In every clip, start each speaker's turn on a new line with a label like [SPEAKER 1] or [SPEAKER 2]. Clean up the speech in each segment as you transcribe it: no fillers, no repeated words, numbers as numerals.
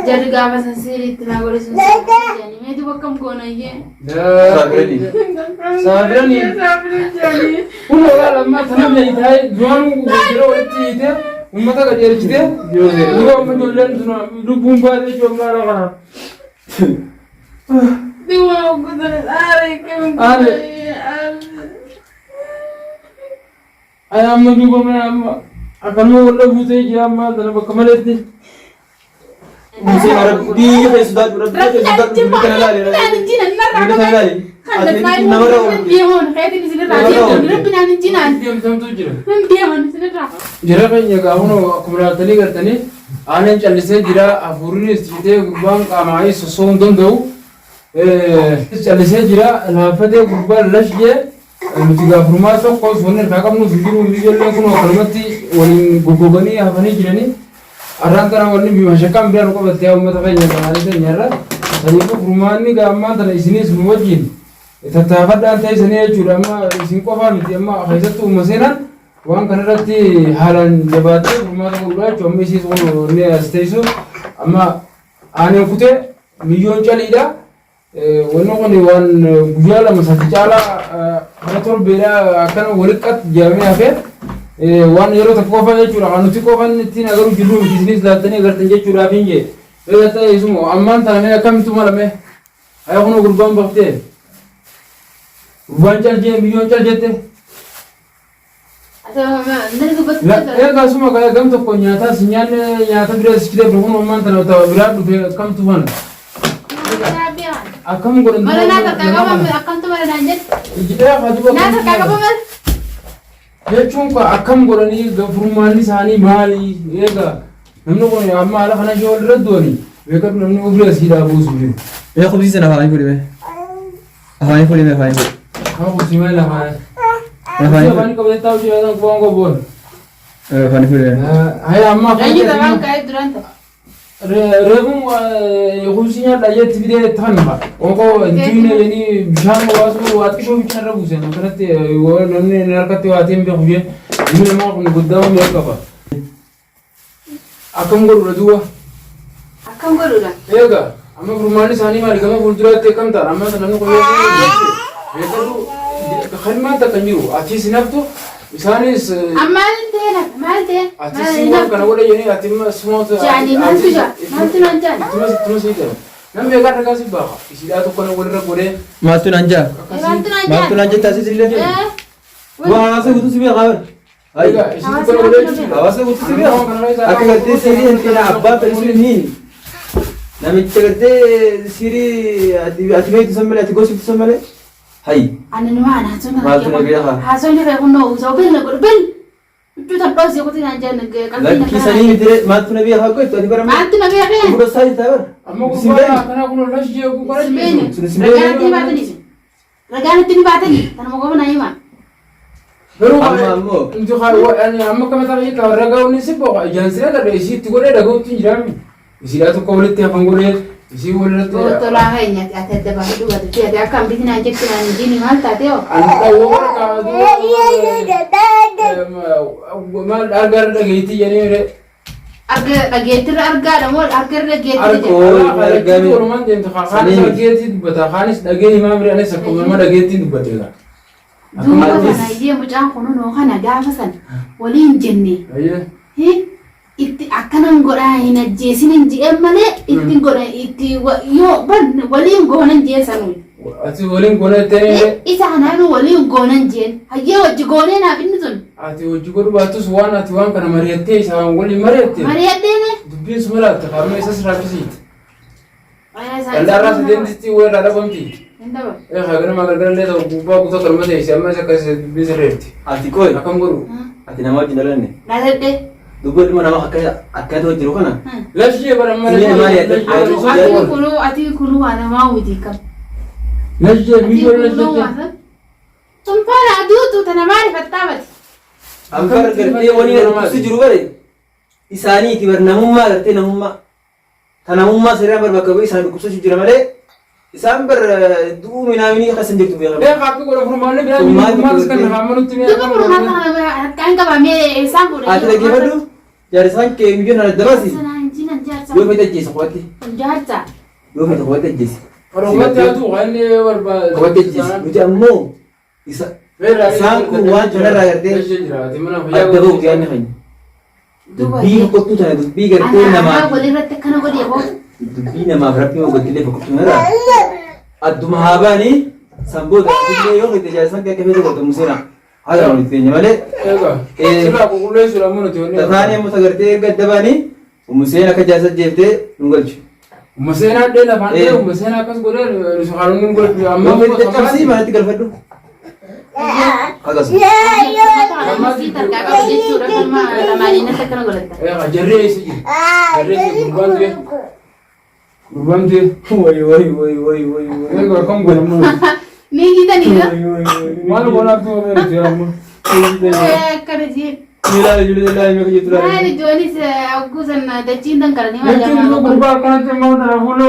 [SPEAKER 1] Jadi gaafa sansirii itti naa godhe sun jaanii meetu bakka mukoonayyee.
[SPEAKER 2] Saabiranii. Kun oolaa lammaa tanam leeyitaay du'aan gurguree walitti hiitee uummata qajeelchitee yoo amma ijoolleen sun lubbuun baatee joomlaa lafa.
[SPEAKER 1] Diiwwan oggotanii aaree kamiin
[SPEAKER 2] Ay amma duuba mana amma akkanuma wal dhabuutee jira amma tana bakka maleetti.
[SPEAKER 3] Musi Rabbi Yesudah Rabbi kana laali. Kana laali. Ati namara wal.
[SPEAKER 1] Diiwwan xeeti ni sirraa diiwwan rabbi naan injinaan.
[SPEAKER 2] Deemtamtu jira.
[SPEAKER 1] Diiwwan sirraa.
[SPEAKER 2] Jira keenya gaafuma akkuma ilaaltanii gartanii aannan callisee jira hafuurinis fitee gubbaan qaamaayii sosoon danda'u. Callisee jira laaffatee gubbaan lashjee nuti gaafurmaa tokko soonni irraa qabnu jiru ijoolleen kun akkanumatti waliin goggoganii hafanii jiranii arraan kana wanni bima shakkaan biraan qabattee uummata keenya kanaalee keenyarra saniifu furmaanni gaammaan tana isinis nu wajjin tattaafadhaan ta'e sanii jechuudha amma isin qofaa miti amma keessattuu uumma seenaan waan kanarratti haalaan jabaatee furmaata godhudha jechuudha amma isiis kun ni as teessu amma aaneen kutee miliyyoon caliidha. Wanno kun waan guyyaa lama sadi caalaa kana torbeedhaa akkana walitti jaamee hafee waan yeroo tokko qofa jechuudha kan nuti qofan ittiin agaruu jirru miti isinis laattanii agartan jechuudhaaf hin jee ta'e isuma ammaan tana mee akkamitti malame haa kun gurbaan baftee gurbaan caljee miliyyoon caljette eegaa suma gam tokko nyaataas nyaata birees kitee kun ammaan tana biraa dhufee akkamtu mana Akkam godhan
[SPEAKER 1] Mana naata qaqqabamu akkamtu mana naan jettu.
[SPEAKER 2] Ijidhaa faatuba
[SPEAKER 1] Naata qaqqabamu.
[SPEAKER 2] Jechuun akkam godhanii furmaanni isaanii maali eegaa namni kun amma haala kana ishee walirra dooni beekatu namni ofii asiidhaa buusu jiru.
[SPEAKER 3] Beeku bisiisa afaanii fuudhime. Afaanii fuudhime afaanii fuudhime.
[SPEAKER 2] Haa kusimee lafaanii. Afaanii qabatee taa'u jedhan kubaan qobboon.
[SPEAKER 3] Afaanii fuudhime.
[SPEAKER 2] Haa amma
[SPEAKER 1] Nyaanyi tabaan kaa'ee duraan ta'a.
[SPEAKER 2] Reebun humsinya dhayeetti fidee tanfa onko intiine yani bishaan waasu waaqishoo bishaan irra buusen kanatti namni harkatti waatiin beeku jee inni namaa kun guddaa mee qaba akkam godhudha duuba
[SPEAKER 1] Akkam godhudha.
[SPEAKER 2] eega amma furmaanni isaanii maali gama fuulduraatti akkam ta'a amma namni kun beekatu kalmaan takka jiru ati sinaftu isaanis
[SPEAKER 1] Maal ta'e?
[SPEAKER 2] ati sinaf kana godha jennee ati simoota
[SPEAKER 1] Jaanii maaltu jira? Maaltu naan jaani?
[SPEAKER 2] Tuma siidara. Namni egaa dhagaa si baaka. Isiidhaa tokko na walirra godhee.
[SPEAKER 3] Maaltu naan jaa?
[SPEAKER 1] Maaltu naan jaani?
[SPEAKER 3] Maaltu naan jettaa sisillee? Waa hawaasa guutuu si beekaa bara.
[SPEAKER 2] Egaa isin tokko na godhee jechuudha.
[SPEAKER 3] Hawaasa guutuu si beekaa. Akka gartee siirii hin ta'in abbaa ta'isuun hin. Namicha gartee siirii ati beektu san malee ati gosooftu san malee. Hayi.
[SPEAKER 1] Ani numa haasofna.
[SPEAKER 3] Maaltu na beekaa?
[SPEAKER 1] Haasofni reefu noo usoo bella godhu bella. Iddoo tabbaa si kuti naan jaani qalbii na
[SPEAKER 3] Lakkisanii miti maaltu na beekaa goitu ati bara
[SPEAKER 1] Maaltu na beekaa?
[SPEAKER 3] Gurra saayii ta'a bara.
[SPEAKER 2] Amma gubbaa kana kun lash jee gubbaa
[SPEAKER 1] Simeeni.
[SPEAKER 2] jiru.
[SPEAKER 1] Ragaan ittiin baatanii. Ragaan ittiin baatanii. Tanuma qofa naa himaa.
[SPEAKER 2] Garuu
[SPEAKER 3] ammoo.
[SPEAKER 2] amma kama ta'a jechuudha ragaa wanni si booqa ijaansira gadda isiitti godhee dhaga'uutti hin jiraami. Isiidhaa tokko walitti hafan godhee isii walirratti.
[SPEAKER 1] Tolaa keenya ati adda baafii dhugaatu ati akka hambiiti naan jettu naan jiini maal taate hoo?
[SPEAKER 2] Maal argaa dhageetti jennee
[SPEAKER 1] Dhageettirra argaadha moo argarra dhageettirra
[SPEAKER 2] dhageetti walumaan deemte kaanis dhageetti dubbata kaanis dhagee himaa bira anis akkuma nama dhageetti dubbateera.
[SPEAKER 1] Duuba kana iyyee mucaan kununoo kana gaafa san waliin jenne itti akkanan godhaa hin ajjeesin hin je'en malee itti godha itti yoo waliin goonan jeesanu.
[SPEAKER 2] Ati waliin goonee ta'ee
[SPEAKER 1] isaanaanu waliin goonan jeen hayyee wajji goonee naaf inni sun.
[SPEAKER 2] Ati wajji godhu baattus waan ati waan kana mari'attee isaan waliin mari'atte.
[SPEAKER 1] Mari'atteene.
[SPEAKER 2] Dubbiin suma laatte faaruma isas raafisiiti. Daldaalaa sadeentitti weerraa dhabamti. Hagana gargar illee ta'u gubbaa guutuu qalma ta'e amma isa akkas dubbii sirreetti.
[SPEAKER 3] Ati koi
[SPEAKER 2] Akkam godhu.
[SPEAKER 3] ati nama wajjin dhalanne.
[SPEAKER 1] Dhaladhe.
[SPEAKER 3] Dubbii dhuma nama akka ta'u jiru kana.
[SPEAKER 2] Lafshee bara
[SPEAKER 1] Ati kunuu waa namaa wuti kam.
[SPEAKER 2] Lafshee miidhoo lafshee.
[SPEAKER 1] Tumfaana aduutu tana maaliif attaabati?
[SPEAKER 3] Akka gartee wani si jiru bare isaaniiti bar namummaa gartee namummaa. Ta namummaa sirraa bar bakka bu'ee isaan dhukkubsachuu jira malee isaan bar du'uu minaamini akkas hin jirtu beekamu.
[SPEAKER 2] Kaappi godha furmaanni biraa miidhagummaas kan nafa amanutti
[SPEAKER 1] Duuba furmaata kana harkaan qabamee isaan fuudhee.
[SPEAKER 3] Ati dhaggeeffadhu jaarisaan kee mijoon adda baasi.
[SPEAKER 1] Sanaan jinan jaarsa
[SPEAKER 3] Yoo fedha ajjeesa qo'atti.
[SPEAKER 1] Jaarsa.
[SPEAKER 3] Yoo fedha qo'atti ajjeesi.
[SPEAKER 2] Oromatti haa tuqaa inni barbaada.
[SPEAKER 3] Qo'atti ajjeesi. Nuti ammoo isaan kun waan kanarraa gartee adda bahu yaadni keenya. Dubbii qottuu tana dubbii gartee namaa.
[SPEAKER 1] Anaa walirratti akkana godhee boo.
[SPEAKER 3] Dubbii namaaf rabbii hoggantilee fakkatu kanarraa. Adduma haa baanii sanboota illee yoo fedha jaarsan akka fedha godhamu museenaa. Haala walitti teenya malee.
[SPEAKER 2] Sirraa qulqulleessuudhaan mun nuti.
[SPEAKER 3] Tataan yemmuu sagartee gadda baanii museen akka jaarsa jeeftee nu galchu.
[SPEAKER 2] Museenaa addee lafaan ta'e museenaa akkas godhee nuti haaluun nu galchu.
[SPEAKER 3] Amma caccabsii manatti galfadhu. Akkasuma.
[SPEAKER 2] Jarree eessa jiru? Jarree eessa gurbaan du'e? Gurbaan du'e? Egaa kam godhamu?
[SPEAKER 1] Ni gitanidha.
[SPEAKER 2] Maal godhaaf tu'u nuti amma?
[SPEAKER 1] Akkana jee.
[SPEAKER 3] Miilaan ijoollee illee meeqa jettu laata?
[SPEAKER 1] Maali ijoonis agguusan dachiin dankaranii maal
[SPEAKER 2] Jechuun
[SPEAKER 1] jaamaa
[SPEAKER 2] gurbaa akkanatti ammoo tana fuula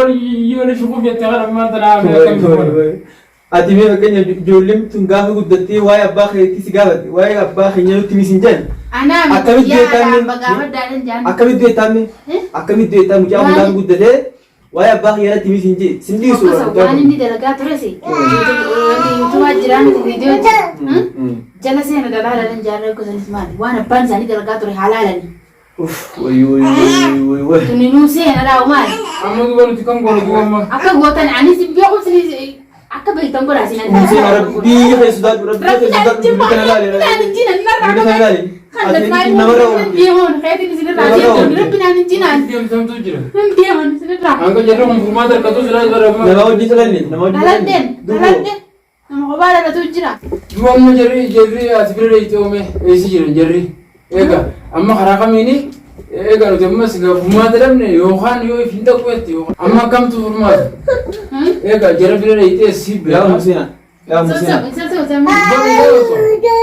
[SPEAKER 2] yoo shukuuf jettee kana ammaa tana akkam
[SPEAKER 3] Ati mee fakkeenya ijoolleen tun gaafa guddattee waa'ee abbaa keetti si gaafatte waa'ee abbaa keenya nutti misin jedhan.
[SPEAKER 1] Anaa
[SPEAKER 3] Akkamitti
[SPEAKER 1] yaadaan bagaafadhaa danda'an.
[SPEAKER 3] Akkamitti beektamme? Akkamitti beektamme mucaa guddaa guddatee waa'ee abbaa keenya irratti misin jee sin dhiisu.
[SPEAKER 1] Waan inni dalagaa tures yuutuubaa jiraan viidiyoo jira. Jala seena dalaadhaan jaarraa gosanis maali? Waan abbaan isaanii dalagaa ture halaalani. Tuninuu seena dhaa'u maali?
[SPEAKER 2] amma duba nuti kam goonu duba amma.
[SPEAKER 1] Akka gootan anis beekumsi akka beektan godhaa sinan.
[SPEAKER 3] Museen rabbii keessudaadhu rabbii keessudaadhu biyya kana laale. Biyya kana laale. Ati namarra oolu.
[SPEAKER 1] Deemoon xeetiin isinirraa deemuun rabbi naan hin jinaan.
[SPEAKER 2] Deemtamtu jira.
[SPEAKER 1] Deemoon isinirraa.
[SPEAKER 2] Hanga jarri kun furmaata harkatu jira barama.
[SPEAKER 3] Nama hojii salanne nama hojii
[SPEAKER 1] Daladden daladden nama kophaa dhalatu jira.
[SPEAKER 2] Duba amma jarri ati bira dheeyite oome eessi jiran jarri. Egaa amma karaa kamiini egaa nuti ammas furmaata dhabne yookaan yoo hin dhaquetti amma akkamtu furmaata. Egaa jarri bira dheeyite si bira.
[SPEAKER 3] Yaa Museena. Yaa Museena.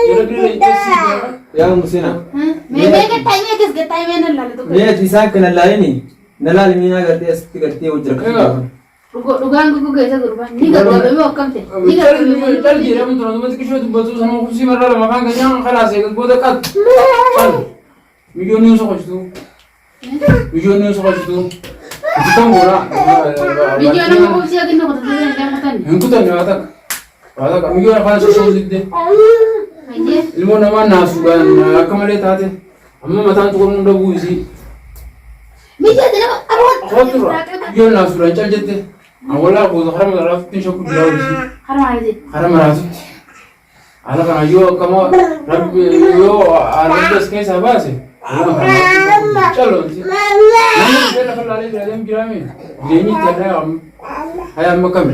[SPEAKER 2] Jarri bira dheeyite si bira.
[SPEAKER 3] Yaa Museena.
[SPEAKER 1] Mee gattaa'imee akkas gattaa'imee nan laala tokko.
[SPEAKER 3] Mee ati isaan kana laalini na laalini na gartee asitti gartee hojii rakkatu.
[SPEAKER 1] Dhugaan gugguu keessa gurbaan ni gargaarame akkamte. Ni gargaarame.
[SPEAKER 2] Cal jedhamu tura namatti qishoo dubbatu sana kubsii marraa lama afaan keenyaan khalaas eegas booda qat. Miliyoonni soqochitu. Miliyoonni soqochitu. Ati kan goona.
[SPEAKER 1] Biyyoon nama kubsii akin nama kutatee hin kutanne.
[SPEAKER 2] Hin kutanne waa takka. Waa takka miliyoona afaan soqochitee. Ilmoo namaa naasuudhaan akka malee taate amma mataan tuquu hunda bu'isii.
[SPEAKER 1] Biyyooti nama aroon.
[SPEAKER 2] Akkootura biyyoon naasuudhaan cal jette. Awwaalaa kuusa hara maraatutti shakku bilaa walisii.
[SPEAKER 1] Hara maaliti?
[SPEAKER 2] Hara maraatutti. Haala kana yoo akkama rabbi yoo aalas keessaa baase. Caloonti. Namni biyya lafa laalee jiraatee jiraame. Jireenyi itti addaa haya amma kami.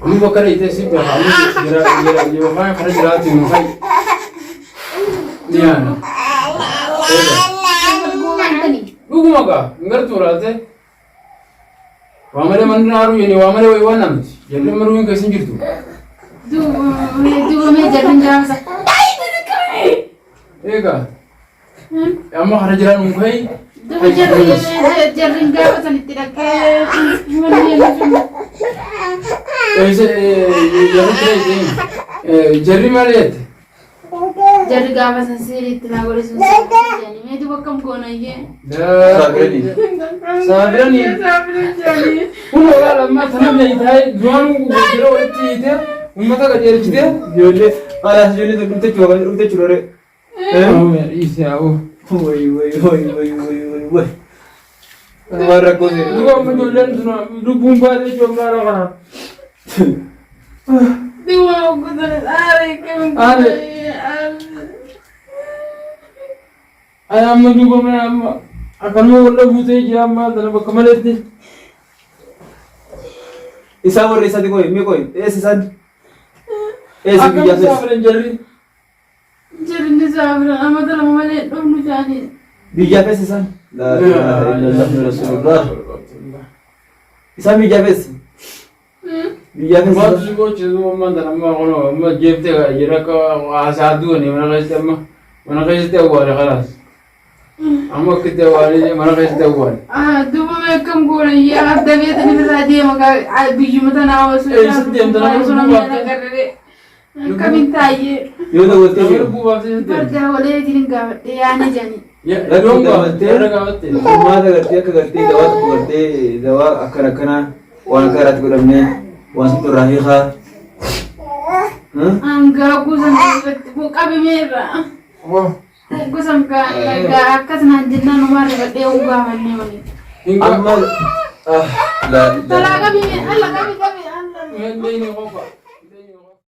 [SPEAKER 2] Amma bakka dheeyitee si beeka amma yookaan kana jiraatu hin fa'i. Ni yaana. Dhuguma kaa ngartuu laate. Waa malee manni haaruu yennee waa malee waan namti. Jalli maruu hin keessin jirtu.
[SPEAKER 1] Duuba mee jalli jaamsa.
[SPEAKER 2] Egaa. Amma hara jiraan hin fa'i.
[SPEAKER 1] Duuba jarri gaafatan itti dhaqqee.
[SPEAKER 2] Jarri maal jette?
[SPEAKER 1] Jarri gaafatan siiriitti naa godhe sun saafiranii mee duuba akkam goonayyee.
[SPEAKER 2] Saafiranii. Kun oolaa lammaa tana beeytaa'e du'aan jira walitti hiite uummata qajeelchite.
[SPEAKER 3] Ijoollee haalaas ijoollee dhugte churoore.
[SPEAKER 2] Dhiise yaa'u.
[SPEAKER 3] Way. Waan rakkoo seera.
[SPEAKER 2] Duuba amma ijoolleen sun lubbuun baatee joomlaadha kana.
[SPEAKER 1] Duuba oggotanii aaree kam
[SPEAKER 2] Ay amma duuba mee amma akkanuma wal dhabuutee jira amma tana bakka maleetti.
[SPEAKER 3] Isaan warra isaati qoy mee qoy eessa isaan? Eessa biyyaa
[SPEAKER 2] Akkam saafiran jarri?
[SPEAKER 1] jarri ni saafiran amma tana malee dhufnu jaanii.
[SPEAKER 3] Biyyaa keessa isaan? Isaan biyyaa keessa? Biyyaa keessa
[SPEAKER 2] Maatu si gochiisu amma tana amma kono amma jeeftee jira akka haasaa du'anii mana keessatti amma mana keessatti awwaale khalaas. Amma akkitti awwaale mana keessatti awwaale.
[SPEAKER 1] Duuba mee akkam goonayyee adda beetanii irraa deema biyyuma tanaa osoo
[SPEAKER 2] Eessatti deemta nama lubbuu baaftee?
[SPEAKER 1] Akkamiin taayyee
[SPEAKER 3] yoo daawwattee
[SPEAKER 2] Nama
[SPEAKER 3] jiru.
[SPEAKER 2] lubbuu baaftee deemte.
[SPEAKER 1] bardaa waleetiin gaafadhe yaana jaanii.
[SPEAKER 2] يا يوم قابلت
[SPEAKER 3] ما تقدر كقدرتي دواء تقدرتي دواء أكنا وأنا كرات قدامي وأنت راهيخا
[SPEAKER 1] Angga kusan buka bimera. Kusam ka akas na jinna numar bade uga manne mani.
[SPEAKER 3] أما لا
[SPEAKER 1] Talaga bimera Allah Allah.
[SPEAKER 2] ini kok